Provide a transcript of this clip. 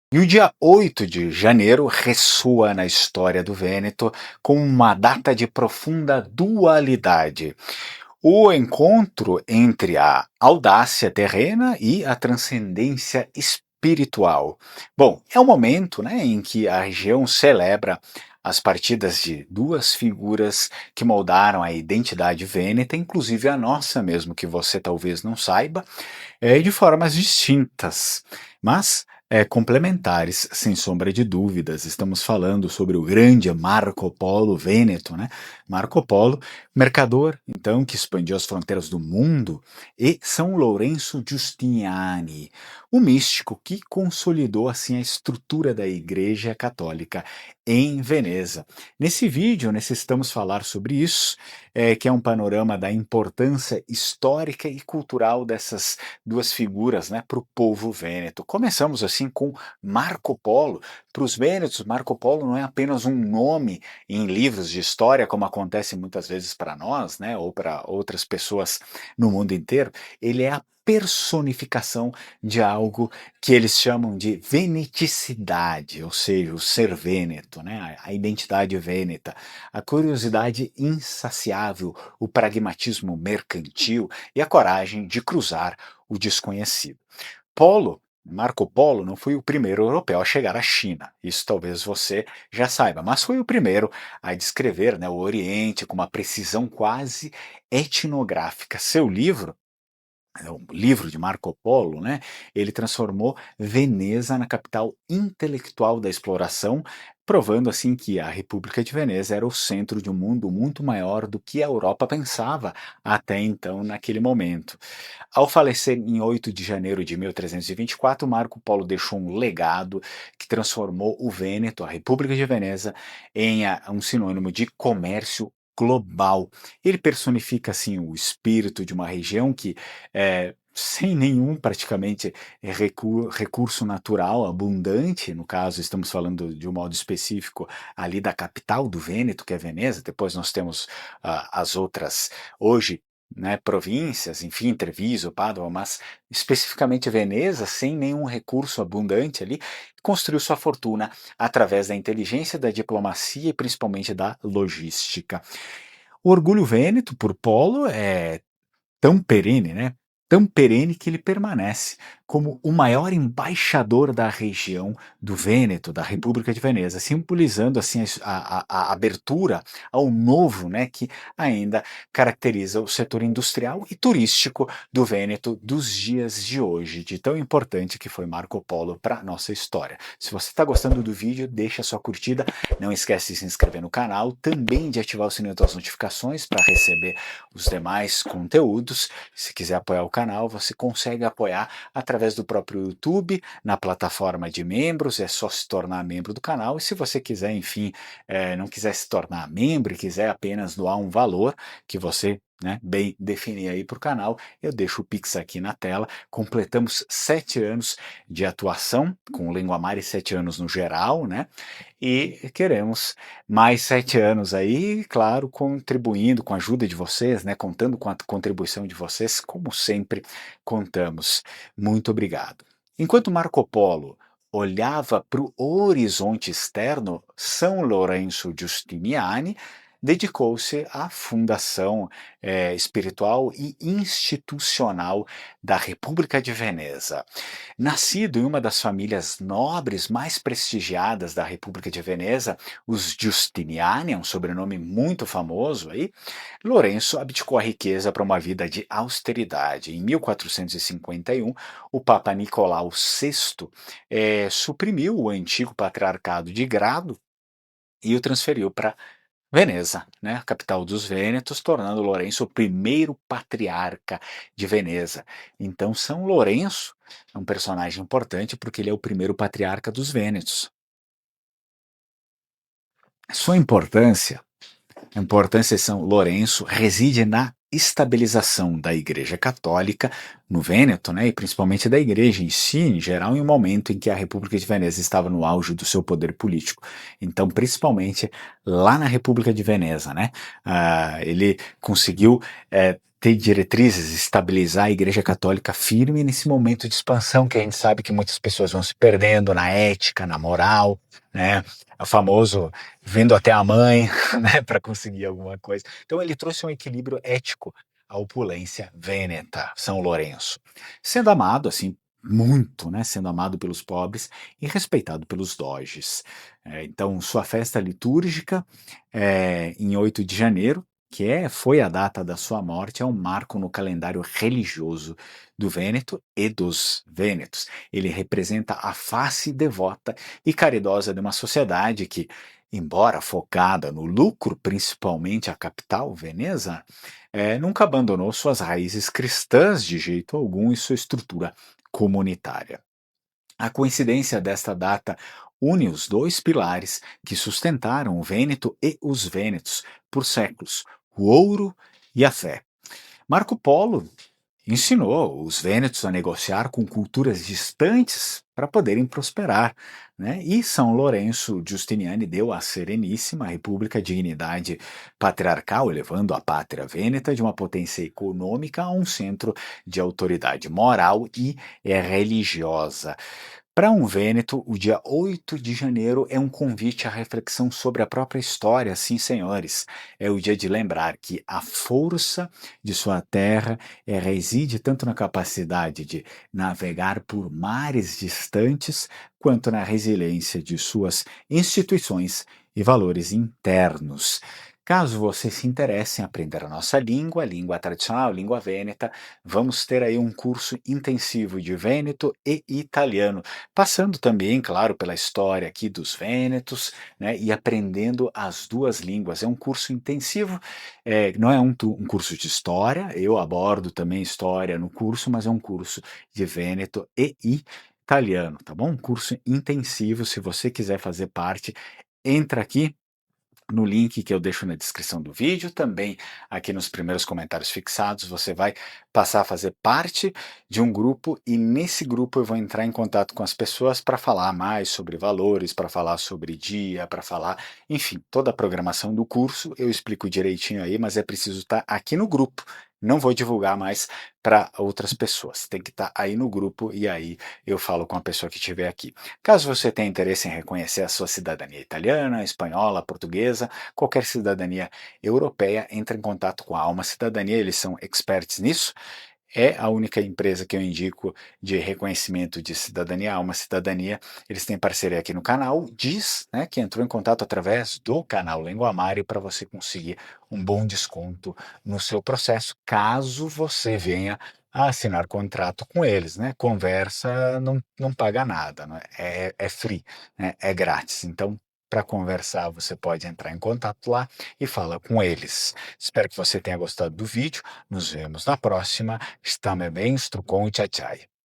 E o dia 8 de janeiro ressoa na história do Vêneto como uma data de profunda dualidade. O encontro entre a audácia terrena e a transcendência espiritual. Bom, é o momento, né, em que a região celebra as partidas de duas figuras que moldaram a identidade vêneta, inclusive a nossa mesmo, que você talvez não saiba, de formas distintas, mas complementares, sem sombra de dúvidas. Estamos falando sobre o grande Marco Polo Vêneto, né? Marco Polo, mercador, então, que expandiu as fronteiras do mundo, e São Lourenço Giustiniani, o místico que consolidou assim a estrutura da Igreja Católica em Veneza. Nesse vídeo necessitamos falar sobre isso, que é um panorama da importância histórica e cultural dessas duas figuras, né, para o povo vêneto. Começamos assim com Marco Polo. Para os vênetos, Marco Polo não é apenas um nome em livros de história, como acontece muitas vezes para nós, né, ou para outras pessoas no mundo inteiro. Ele é a personificação de algo que eles chamam de veneticidade, ou seja, o ser vêneto, né, a identidade vêneta, a curiosidade insaciável, o pragmatismo mercantil e a coragem de cruzar o desconhecido. Marco Polo não foi o primeiro europeu a chegar à China, isso talvez você já saiba, mas foi o primeiro a descrever, né, o Oriente com uma precisão quase etnográfica. Seu livro, o livro de Marco Polo, né, ele transformou Veneza na capital intelectual da exploração, provando assim que a República de Veneza era o centro de um mundo muito maior do que a Europa pensava até então, naquele momento. Ao falecer em 8 de janeiro de 1324, Marco Polo deixou um legado que transformou o Vêneto, a República de Veneza, em um sinônimo de comércio global. Ele personifica assim o espírito de uma região que sem nenhum praticamente recurso natural abundante, no caso estamos falando de um modo específico ali da capital do Vêneto, que é Veneza, depois nós temos as outras hoje, né, províncias, enfim, Treviso, Pádua, mas especificamente Veneza, sem nenhum recurso abundante ali, construiu sua fortuna através da inteligência, da diplomacia e principalmente da logística. O orgulho vêneto por Polo é tão perene, né? Tão perene que ele permanece como o maior embaixador da região do Vêneto, da República de Veneza, simbolizando assim a abertura ao novo, né, que ainda caracteriza o setor industrial e turístico do Vêneto dos dias de hoje, de tão importante que foi Marco Polo para a nossa história. Se você está gostando do vídeo, deixa sua curtida, não esquece de se inscrever no canal, também de ativar o sininho das notificações para receber os demais conteúdos. Se quiser apoiar o canal, você consegue apoiar através do próprio YouTube, na plataforma de membros, é só se tornar membro do canal. E se você quiser, enfim, não quiser se tornar membro e quiser apenas doar um valor que você, né, bem definir aí para o canal, eu deixo o Pix aqui na tela. Completamos 7 anos de atuação com o Linguamare, 7 anos no geral, né? E queremos mais 7 anos aí, claro, contribuindo com a ajuda de vocês, né, contando com a contribuição de vocês, como sempre contamos. Muito obrigado. Enquanto Marco Polo olhava para o horizonte externo, São Lourenço Giustiniani dedicou-se à fundação espiritual e institucional da República de Veneza. Nascido em uma das famílias nobres mais prestigiadas da República de Veneza, os Giustiniani, um sobrenome muito famoso aí, Lourenço abdicou a riqueza para uma vida de austeridade. Em 1451, o Papa Nicolau VI suprimiu o antigo patriarcado de Grado e o transferiu para Veneza, né, a capital dos Vênetos, tornando Lourenço o primeiro patriarca de Veneza. Então, São Lourenço é um personagem importante porque ele é o primeiro patriarca dos Vênetos. Sua importância A importância de São Lourenço reside na estabilização da Igreja Católica no Vêneto, né, e principalmente da Igreja em si, em geral, em um momento em que a República de Veneza estava no auge do seu poder político. Então, principalmente lá na República de Veneza, né, ele conseguiu ter diretrizes, estabilizar a Igreja Católica firme nesse momento de expansão que a gente sabe que muitas pessoas vão se perdendo na ética, na moral, né? O famoso vendo até a mãe, né, para conseguir alguma coisa. Então ele trouxe um equilíbrio ético à opulência vêneta, São Lourenço, sendo amado assim muito, né, sendo amado pelos pobres e respeitado pelos doges. Então sua festa litúrgica em 8 de janeiro, foi a data da sua morte, é um marco no calendário religioso do Vêneto e dos vênetos. Ele representa a face devota e caridosa de uma sociedade que, embora focada no lucro, principalmente a capital, Veneza, nunca abandonou suas raízes cristãs de jeito algum e sua estrutura comunitária. A coincidência desta data une os dois pilares que sustentaram o Vêneto e os vênetos por séculos: o ouro e a fé. Marco Polo ensinou os vênetos a negociar com culturas distantes para poderem prosperar, né? E São Lourenço Giustiniani deu à Sereníssima República dignidade patriarcal, elevando a pátria vêneta de uma potência econômica a um centro de autoridade moral e religiosa. Para um vêneto, o dia 8 de janeiro é um convite à reflexão sobre a própria história, sim, senhores. É o dia de lembrar que a força de sua terra reside tanto na capacidade de navegar por mares distantes, quanto na resiliência de suas instituições e valores internos. Caso você se interesse em aprender a língua tradicional, língua vêneta, vamos ter aí um curso intensivo de vêneto e italiano, passando também, claro, pela história aqui dos vênetos, né, e aprendendo as duas línguas. É um curso intensivo, não é um curso de história, eu abordo também história no curso, mas é um curso de vêneto e italiano, tá bom? Um curso intensivo, se você quiser fazer parte, entra aqui no link que eu deixo na descrição do vídeo, também aqui nos primeiros comentários fixados, você vai passar a fazer parte de um grupo e nesse grupo eu vou entrar em contato com as pessoas para falar mais sobre valores, para falar sobre dia, para falar, enfim, toda a programação do curso eu explico direitinho aí, mas é preciso estar aqui no grupo. Não vou divulgar mais para outras pessoas, tem que estar aí no grupo e aí eu falo com a pessoa que estiver aqui. Caso você tenha interesse em reconhecer a sua cidadania italiana, espanhola, portuguesa, qualquer cidadania europeia, entre em contato com a Alma Cidadania, eles são experts nisso. É a única empresa que eu indico de reconhecimento de cidadania, Alma Cidadania. Eles têm parceria aqui no canal. Diz, né, que entrou em contato através do canal Lenguamare para você conseguir um bom desconto no seu processo, caso você venha a assinar contrato com eles, né? Conversa não paga nada, né? É free, né? É grátis. Então, para conversar, você pode entrar em contato lá e fala com eles. Espero que você tenha gostado do vídeo. Nos vemos na próxima. Stammi bem, Strucon, tchau, tchau.